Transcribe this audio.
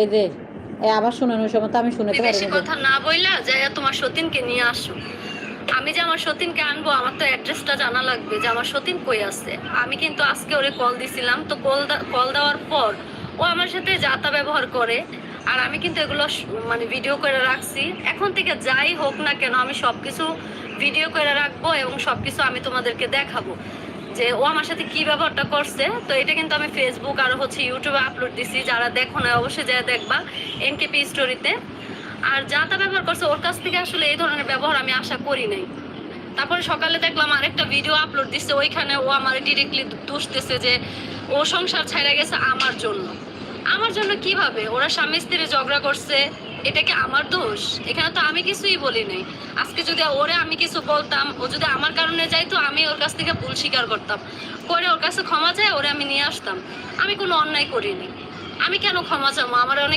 এই যে আবার শোনানোর সময় তো আমি শুনতে পারি বেশি না। কথা না বইলা যাই তোমার সতীনকে নিয়ে আসো। আমি যে আমার সতীনকে আনবো, আমার তো অ্যাড্রেসটা জানা লাগবে যে আমার সতীন কই আছে। আমি কিন্তু আজকে ওরে কল দিছিলাম, তো কল দেওয়ার পর ও আমার সাথে যাতা ব্যবহার করে। আর আমি কিন্তু এগুলো মানে ভিডিও করে রাখছি। এখন থেকে যাই হোক না কেন আমি সবকিছু ভিডিও করে রাখবো এবং সবকিছু আমি তোমাদেরকে দেখাবো যে ও আমার সাথে কি ব্যবহারটা করছে। তো এটা কিন্তু আমি ফেসবুক আর ইউটিউবে আপলোড দিছি, যারা দেখো না অবশ্যই যা দেখবা এনকেপি স্টোরিতে। আর যা তা ব্যবহার করছে, ওর কাছ থেকে আসলে এই ধরনের ব্যবহার আমি আশা করি নাই। তারপরে সকালে দেখলাম আরেকটা ভিডিও আপলোড দিচ্ছে, ওইখানে ও আমার ডিরেক্টলি দোষতেছে যে ও সংসার ছাইড়া গেছে আমার জন্য। আমার জন্য কিভাবে? ওরা স্বামী স্ত্রী ঝগড়া করছে, এটা কি আমার দোষ? এখানে তো আমি কিছুই বলি নাই। আজকে যদি ওরে আমি কিছু বলতাম, ও যদি আমার কারণে যাইতো, আমি ওর কাছ থেকে ভুল স্বীকার করতাম, করে ওর কাছে ক্ষমা চাই, ওরে আমি নিয়ে আসতাম। আমি কোনো অন্যায় করিনি, আমি কেন ক্ষমা চাবো? আমার অনেক